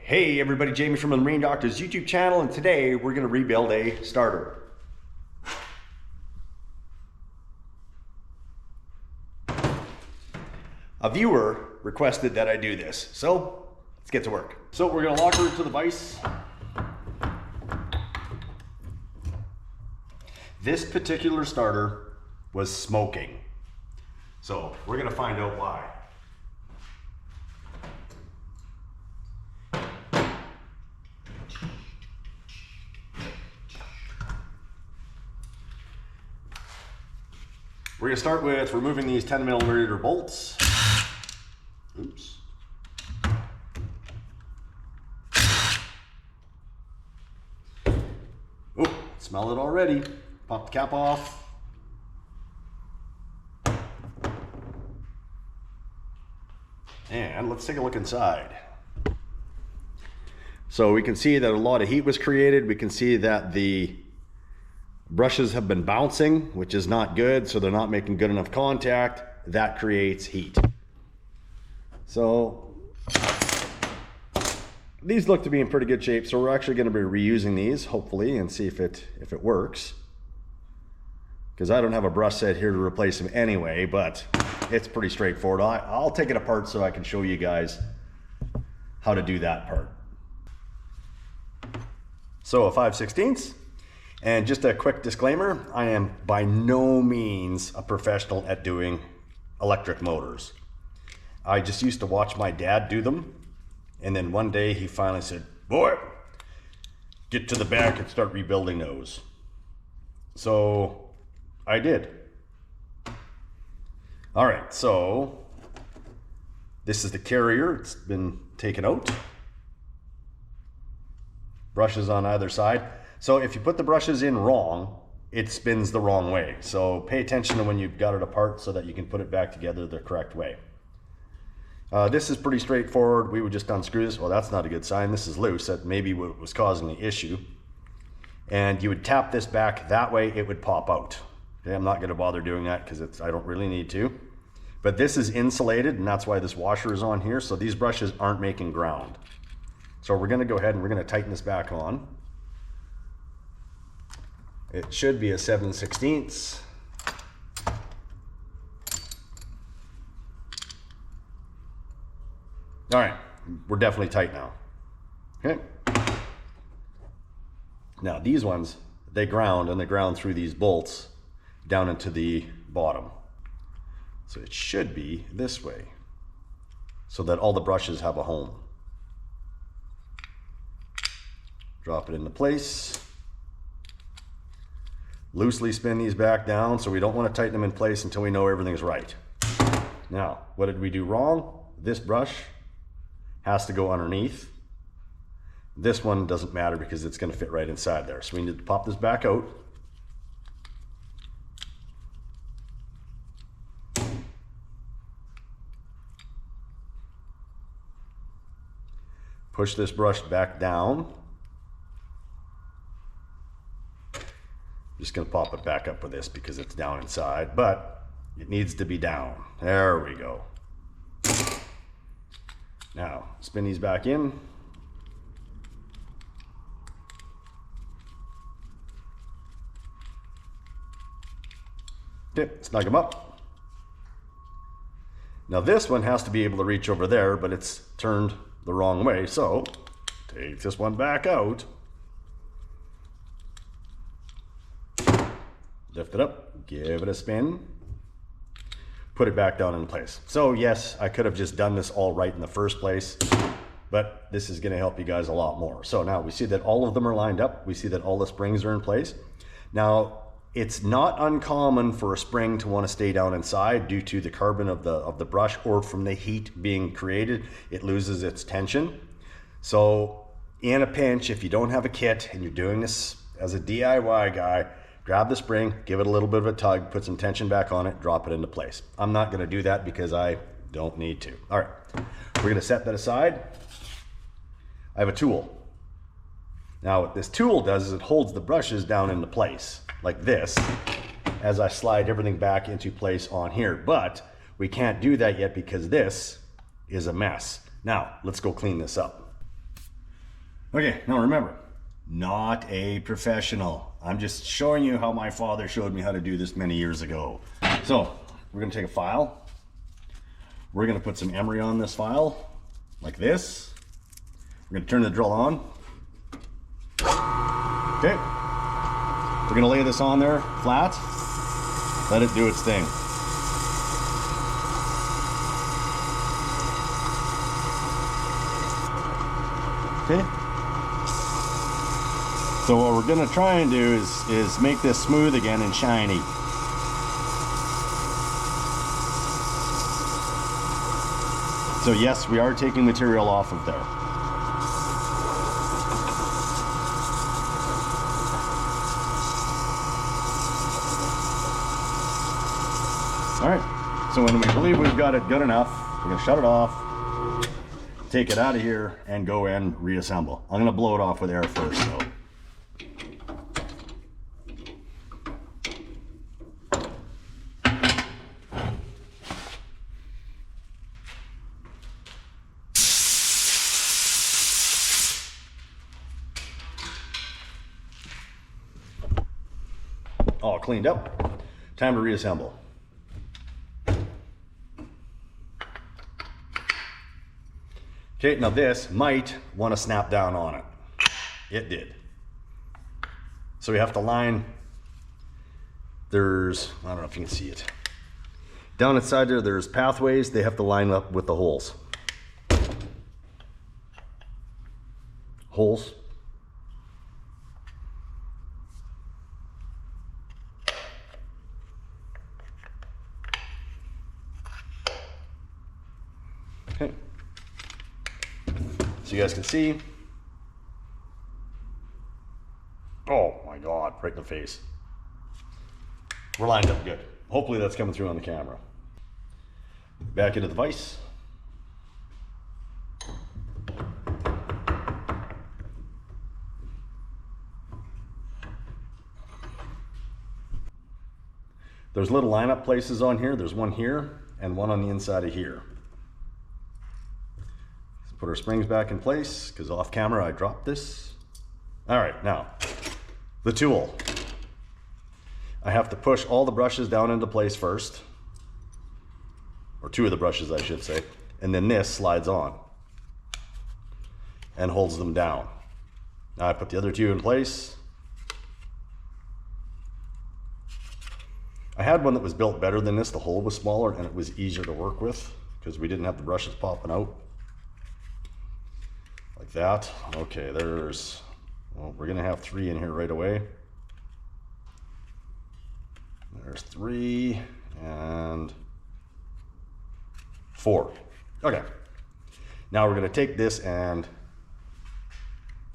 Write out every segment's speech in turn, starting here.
Hey everybody, Jamie from the Marine Doctor's YouTube channel, and today we're going to rebuild a starter. A viewer requested that I do this, so let's get to work. So we're going to lock her to the vise. This particular starter was smoking, so we're going to find out why. We're going to start with removing these 10mm bolts. Oops. Oh, smell it already. Pop the cap off. And let's take a look inside. So we can see that a lot of heat was created. We can see that the brushes have been bouncing, which is not good, so they're not making good enough contact. That creates heat. So these look to be in pretty good shape, so we're actually going to be reusing these, hopefully, and see if it works. Because I don't have a brush set here to replace them anyway, but it's pretty straightforward. I'll take it apart so I can show you guys how to do that part. So a 5/16. And just a quick disclaimer, I am by no means a professional at doing electric motors. I just used to watch my dad do them, and then one day he finally said, "Boy, get to the back and start rebuilding those." So I did. All right, so this is the carrier. It's been taken out. Brushes on either side. So if you put the brushes in wrong, it spins the wrong way. So pay attention to when you've got it apart so that you can put it back together the correct way. This is pretty straightforward. We would just unscrew this. Well, that's not a good sign. This is loose. That may be what was causing the issue. And you would tap this back that way, it would pop out. Okay, I'm not going to bother doing that because I don't really need to. But this is insulated, and that's why this washer is on here. So these brushes aren't making ground. So we're going to go ahead and we're going to tighten this back on. It should be a 7/16. All right, we're definitely tight now. Okay. Now these ones, they ground, and they ground through these bolts down into the bottom. So it should be this way, so that all the brushes have a home. Drop it into place. Loosely spin these back down, so we don't want to tighten them in place until we know everything's right. Now, what did we do wrong? This brush has to go underneath. This one doesn't matter because it's going to fit right inside there. So we need to pop this back out. Push this brush back down. Just going to pop it back up with this because it's down inside, but it needs to be down. There we go. Now, spin these back in. Okay, snug them up. Now this one has to be able to reach over there, but it's turned the wrong way, so take this one back out. Lift it up, give it a spin, put it back down in place. So yes, I could have just done this all right in the first place, but this is going to help you guys a lot more. So now we see that all of them are lined up. We see that all the springs are in place. Now, it's not uncommon for a spring to want to stay down inside due to the carbon of the brush, or from the heat being created, it loses its tension. So in a pinch, if you don't have a kit and you're doing this as a DIY guy, grab the spring, give it a little bit of a tug, put some tension back on it, drop it into place. I'm not going to do that because I don't need to. All right, we're going to set that aside. I have a tool. Now what this tool does is it holds the brushes down into place like this as I slide everything back into place on here. But we can't do that yet because this is a mess. Now let's go clean this up. Okay, now remember, not a professional. I'm just showing you how my father showed me how to do this many years ago. So we're gonna take a file. We're gonna put some emery on this file, like this. We're gonna turn the drill on. Okay. We're gonna lay this on there flat. Let it do its thing. Okay. So what we're gonna try and do is make this smooth again and shiny. So yes, we are taking material off of there. All right, so when we believe we've got it good enough, we're gonna shut it off, take it out of here, and go and reassemble. I'm gonna blow it off with air first though. All cleaned up. Time to reassemble. Okay, now this might want to snap down on it. It did. So we have to line, I don't know if you can see it. Down inside there, there's pathways. They have to line up with the holes. Holes. Okay. So you guys can see. Oh my God, right in the face. We're lined up good. Hopefully that's coming through on the camera. Back into the vise. There's little lineup places on here. There's one here and one on the inside of here. Let's put our springs back in place because off camera I dropped this. All right, now the tool. I have to push all the brushes down into place first, or two of the brushes I should say, and then this slides on and holds them down. Now I put the other two in place. I had one that was built better than this. The hole was smaller and it was easier to work with because we didn't have the brushes popping out like that. Okay, well, we're gonna have 3 in here right away. There's 3 and 4. Okay, now we're gonna take this and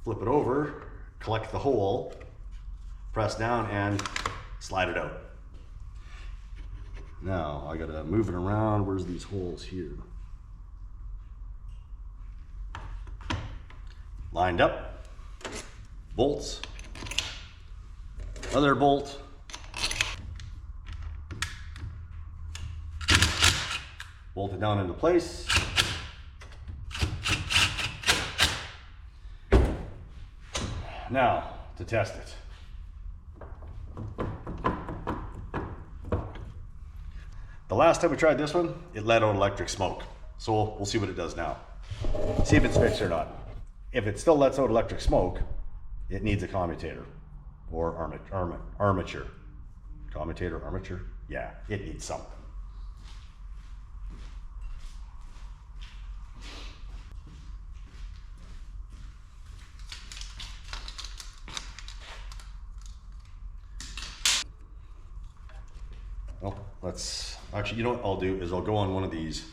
flip it over, collect the hole, press down and slide it out. Now I gotta move it around. Where's these holes here? Lined up, bolts, other bolt, bolt it down into place. Now to test it. The last time we tried this one, it let out electric smoke. So we'll see what it does now. See if it's fixed or not. If it still lets out electric smoke, it needs a commutator or armature. Commutator, armature? Yeah, it needs something. Well, actually, you know what I'll do is I'll go on one of these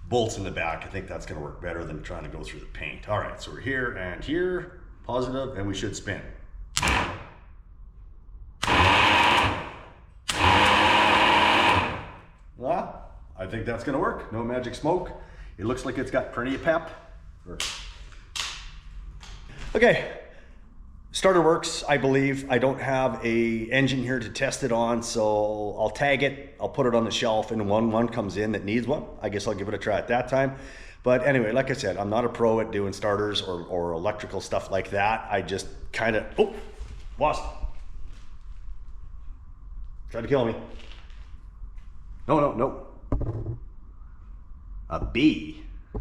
bolts in the back. I think that's gonna work better than trying to go through the paint. All right, so we're here and here, positive, and we should spin. Well, I think that's gonna work. No magic smoke. It looks like it's got plenty of pep. Okay. Starter works, I believe. I don't have a engine here to test it on, so I'll tag it, I'll put it on the shelf, and when one comes in that needs one, I guess I'll give it a try at that time. But anyway, like I said, I'm not a pro at doing starters or electrical stuff like that. I just kind of, oh, wasp. Tried to kill me. No, no, no. A bee. I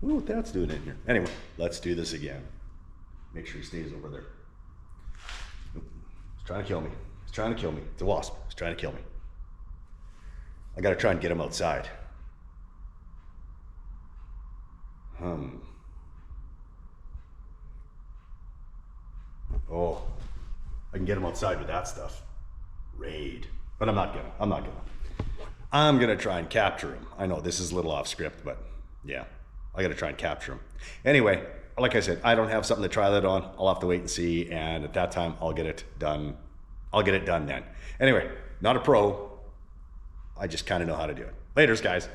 wonder what that's doing in here. Anyway, let's do this again. Make sure he stays over there. Nope. He's trying to kill me. He's trying to kill me. It's a wasp. He's trying to kill me. I gotta try and get him outside. Oh, I can get him outside with that stuff. Raid. But I'm not gonna. I'm gonna try and capture him. I know this is a little off script, but yeah, I gotta try and capture him. Anyway, like I said, I don't have something to try that on. I'll have to wait and see, and at that time, I'll get it done. I'll get it done then. Anyway, not a pro. I just kind of know how to do it. Laters, guys.